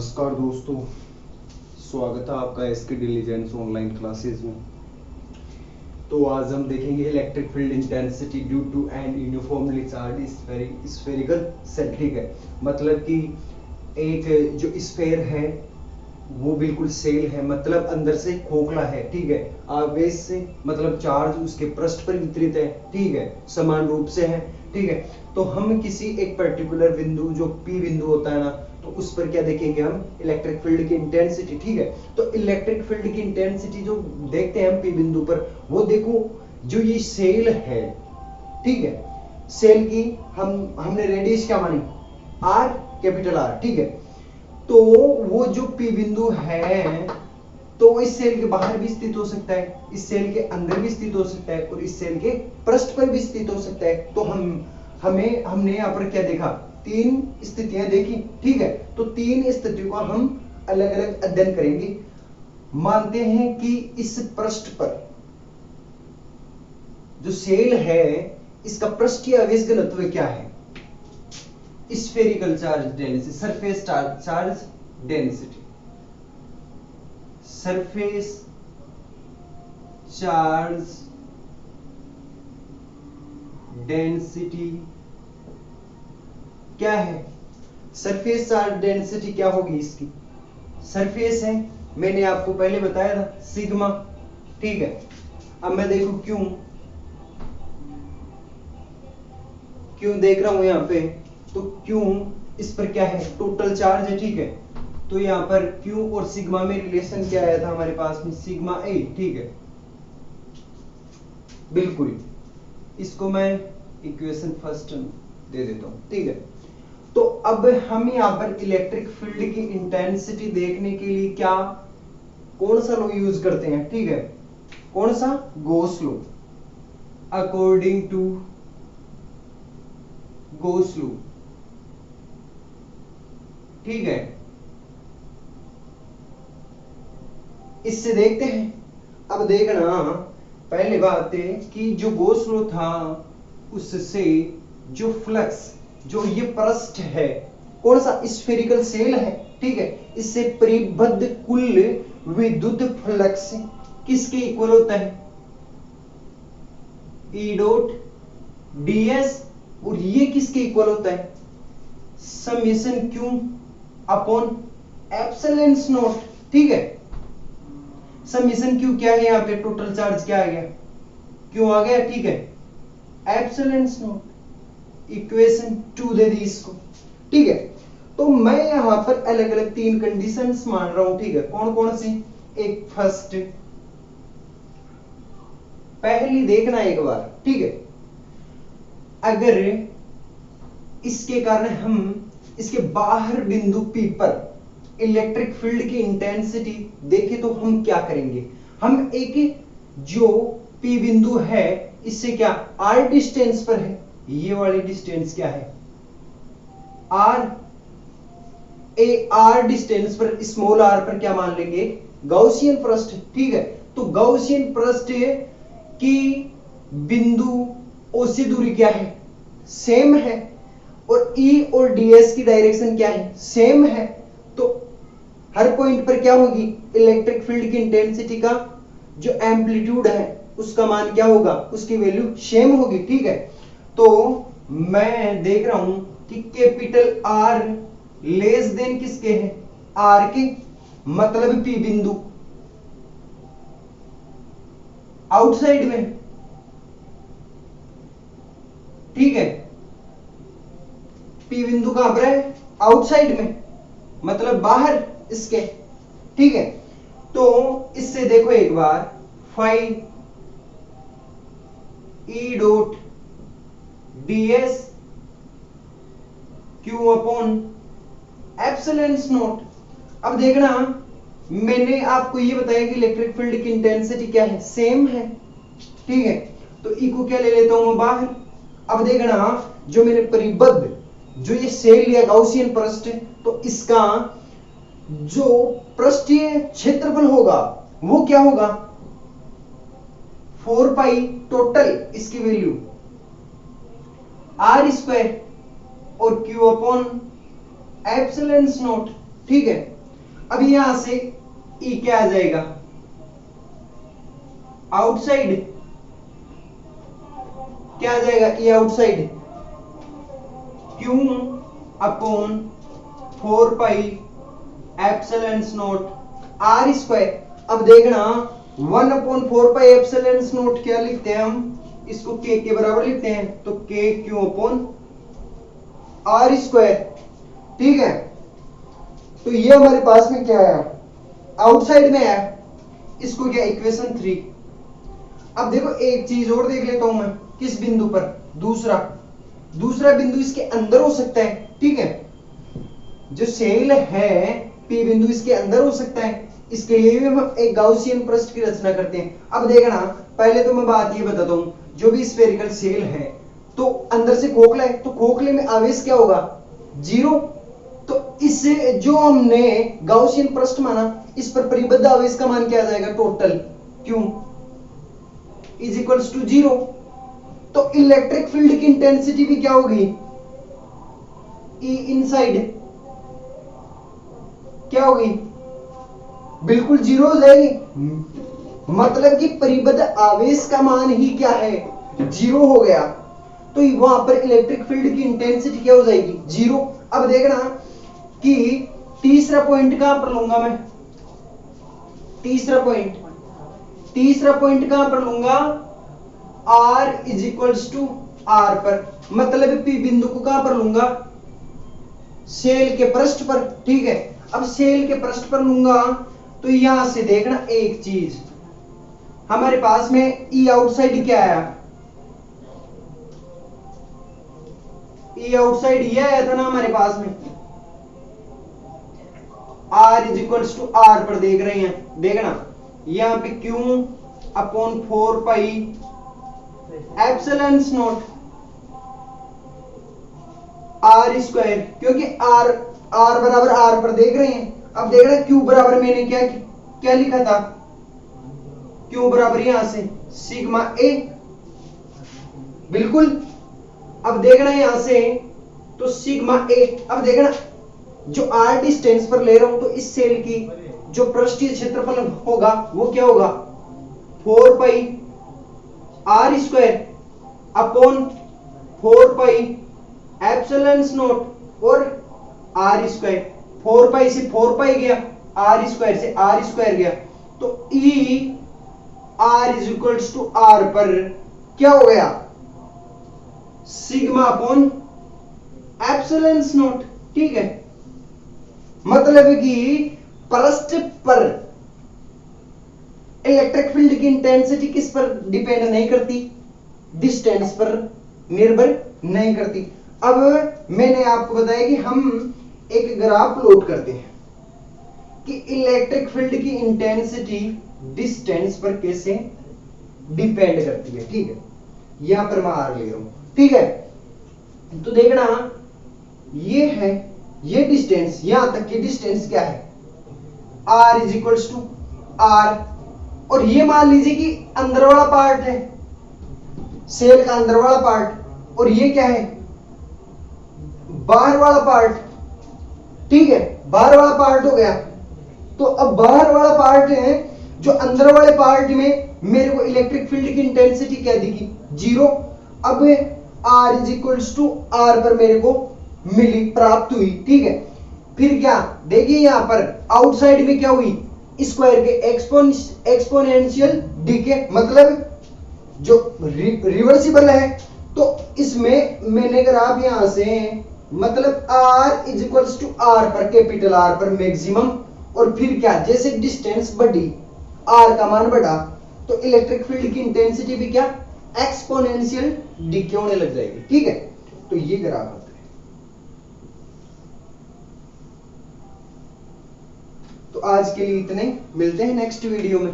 नमस्कार दोस्तों, स्वागत है आपका एसके डिलीजेंस ऑनलाइन क्लासेस में। तो आज हम देखेंगे electric field intensity due to an uniformly charge spherical shell. ठीक है, मतलब कि एक जो स्फेयर है वो बिल्कुल सेल है, मतलब अंदर से खोखला है। ठीक है, आवेश से मतलब चार्ज उसके पृष्ठ पर वितरित है। ठीक है, समान रूप से है। ठीक है, तो हम किसी एक पर्टिकुलर बिंदु जो पी बिंदु होता है ना, तो उस पर क्या देखेंगे हम, इलेक्ट्रिक फील्ड की इंटेंसिटी। ठीक है, तो इलेक्ट्रिक फील्ड की इंटेंसिटी जो देखते हैं हम पी बिंदु पर, वो देखो जो ये सेल है। ठीक है, सेल की हमने रेडियस क्या मानी, आर, कैपिटल आर। ठीक है, तो वो जो पी बिंदु है तो इस सेल के बाहर भी स्थित हो सकता है, इस सेल के अंदर भी स्थित हो सकता है और इस सेल के पृष्ठ पर भी स्थित हो सकता है। तो हमने यहाँ पर क्या देखा, तीन स्थितियां देखी। ठीक है, तो तीन स्थितियों का हम अलग अलग अध्ययन करेंगे। मानते हैं कि इस पृष्ठ पर जो सेल है इसका पृष्ठीय आवेश घनत्व क्या है, spherical charge density, surface charge density, surface charge density क्या है। सरफेस चार्ज डेंसिटी क्या होगी इसकी, सरफेस है, मैंने आपको पहले बताया था सिग्मा। ठीक है, अब मैं देखू क्यों देख रहा हूं यहां पे, तो क्यों इस पर क्या है, टोटल चार्ज है। ठीक है, तो यहां पर क्यू और सिग्मा में रिलेशन क्या आया था हमारे पास में, सिग्मा ए। ठीक है, बिल्कुल, इसको मैं इक्वेशन फर्स्ट दे देता हूं। ठीक है, तो अब हम यहां पर इलेक्ट्रिक फील्ड की इंटेंसिटी देखने के लिए कौन सा लॉ यूज करते हैं। ठीक है, कौन सा, Gauss law, according to Gauss law. ठीक है, इससे देखते हैं। अब देखना, पहले बात है कि जो गॉस लॉ था उससे जो फ्लक्स, जो ये पृष्ठ है, कौन सा, स्फेरिकल सेल है। ठीक है, इससे परिबद्ध कुल विद्युत फ्लक्स किसके इक्वल होता है, ई डॉट डीएस, और ये किसके इक्वल होता है, summation Q upon epsilon not. ठीक है, समेशन क्यू क्या है, यहां पे टोटल चार्ज क्या आ गया, क्यों आ गया। ठीक है, एप्सिलॉन नॉट, इक्वेशन 2 दे दी इसको। ठीक है, तो मैं यहां पर अलग अलग तीन कंडीशंस मान रहा हूं। ठीक है, कौन कौन सी, एक फर्स्ट, पहली देखना एक बार। ठीक है, अगर इसके कारण हम इसके बाहर बिंदु पी पर इलेक्ट्रिक फील्ड की इंटेंसिटी देखें तो हम क्या करेंगे, हम एक जो पी बिंदु है इससे क्या आर डिस्टेंस पर है, ये वाली डिस्टेंस क्या है, आर, ए आर डिस्टेंस पर, स्मॉल आर पर क्या मान लेंगे, गॉसियन पृष्ठ। ठीक है, तो गॉसियन पृष्ठ की बिंदु ओ से दूरी क्या है, सेम है, और ई और डीएस की डायरेक्शन क्या है, सेम है। तो हर पॉइंट पर क्या होगी, इलेक्ट्रिक फील्ड की इंटेंसिटी का जो एम्पलीट्यूड है उसका मान क्या होगा, उसकी वैल्यू सेम होगी। ठीक है, तो मैं देख रहा हूं कि कैपिटल आर लेस देन किसके है, आर के, मतलब पी बिंदु आउटसाइड में। ठीक है, पी बिंदु कहां पर है, आउटसाइड में, मतलब बाहर इसके। ठीक है, तो इससे देखो एक बार, five e dot d s q upon epsilon naught. अब देखना, मैंने आपको ये बताया कि इलेक्ट्रिक फील्ड की इंटेंसिटी क्या है, सेम है। ठीक है, तो ई को क्या ले लेता हूं मैं, बाहर। अब देखना, जो मैंने परिबद्ध जो ये सेल लिया गॉसियन पृष्ठ, तो इसका जो पृष्ठीय क्षेत्रफल होगा वो क्या होगा, 4 पाई टोटल इसकी वैल्यू आर स्क्वायर और क्यू अपॉन एप्सिलॉन नॉट। ठीक है। अब यहां से ई क्या आ जाएगा, आउटसाइड, क्या आ जाएगा, E outside, Q upon 4 pi epsilon naught R square. अब देखना 1 अपॉन 4 पाई एप्सिलॉन नॉट क्या लिखते हैं हम, इसको के बराबर लिखते हैं, तो के क्यू अपॉन आर स्क्वायर, ठीक है। तो ये हमारे पास में क्या है, आउटसाइड में है, इसको क्या इक्वेशन 3। अब देखो एक चीज और देख लेता हूं मैं, किस बिंदु पर, दूसरा बिंदु इसके अंदर हो सकता है, ठीक है। जो सेल है पी बिंदु इसके अंदर हो सकता है, इसके लिए भी हम एक गाउसियन पृष्ठ की रचना करते हैं। अब देखना, पहले तो मैं बात ये बताता हूं, जो भी स्फेरिकल सेल है तो अंदर से खोखला है, तो खोखले में आवेश क्या होगा, 0। तो इससे जो हमने गाउसियन पृष्ठ माना, इस पर परिबद्ध आवेश का मान क्या आ जाएगा, total Q is equals to 0। तो इलेक्ट्रिक फील्ड की इंटेंसिटी भी क्या होगी, ई इनसाइड क्या होगी, बिल्कुल 0 हो जाएगी। मतलब कि परिबद्ध आवेश का मान ही क्या है, 0 हो गया। तो वहां पर इलेक्ट्रिक फील्ड की इंटेंसिटी क्या हो जाएगी, 0। अब देखना कि तीसरा पॉइंट कहां पर लूंगा मैं, तीसरा पॉइंट कहां पर लूंगा, R is equals to R पर, मतलब पी बिंदु को कहां पर लूंगा, सेल के पृष्ठ पर, ठीक है। अब सेल के पृष्ठ पर लूंगा तो यहां से देखना एक चीज, हमारे पास में ई आउटसाइड क्या आया, ई आउटसाइड ये आया था ना हमारे पास में, R is equals to R पर देख रहे हैं, देखना यहां पे Q upon 4 pi epsilon naught R square, क्योंकि R बराबर R पर देख रहे हैं। अब देख रहे हैं Q बराबर मैंने क्या लिखा था, Q बराबर यहां से सिग्मा ए, बिल्कुल। अब देखना यहां से तो सिग्मा ए, अब देखना जो R डिस्टेंस पर ले रहा हूं, तो इस सेल की जो पृष्ठीय क्षेत्रफल होगा वो क्या होगा, 4 pi R square upon 4 pi epsilon naught और आर स्क्वायर, 4 पाई से 4 पाई गया, आर स्क्वायर से आर स्क्वायर गया, तो E R is equals to R पर क्या हो गया, सिग्मा अपॉन एप्सिलॉन नॉट, ठीक है। मतलब है कि पृष्ठ पर इलेक्ट्रिक फील्ड की इंटेंसिटी किस पर डिपेंड नहीं करती, डिस्टेंस पर निर्भर नहीं करती। अब मैंने आपको बताया कि हम एक ग्राफ प्लॉट करते हैं कि इलेक्ट्रिक फील्ड की इंटेंसिटी डिस्टेंस पर कैसे डिपेंड करती है, ठीक है। यहां पर मैं आर ले रहा हूं, ठीक है। तो देखना ये है, ये डिस्टेंस, यहां तक की डिस्टेंस क्या है, r is equals to r, और ये मान लीजिए कि अंदर वाला पार्ट है, सेल का अंदर वाला पार्ट, और ये क्या है, बाहर वाला पार्ट, ठीक है। बाहर वाला पार्ट हो गया। तो अब बाहर वाला पार्ट है, जो अंदर वाले पार्ट में मेरे को इलेक्ट्रिक फील्ड की इंटेंसिटी क्या दिखी, 0। अब r is equals to r पर मेरे को मिली, प्राप्त हुई, ठीक है। फिर क्या देखिए, यहां पर आउटसाइड में क्या हुई, स्क्वायर के एक्सपोनेंशियल डीके, मतलब जो रिवर्सिबल है। तो इसमें मैंने ग्राफ यहां से, मतलब r is equals to r पर, कैपिटल R पर मैक्सिमम, और फिर क्या, जैसे डिस्टेंस बढ़ी, r का मान बढ़ा, तो इलेक्ट्रिक फील्ड की इंटेंसिटी भी क्या, एक्सपोनेंशियल डीके होने लग जाएगी, ठीक है। तो ये ग्राफ होता है। तो आज के लिए इतने, मिलते हैं नेक्स्ट वीडियो में।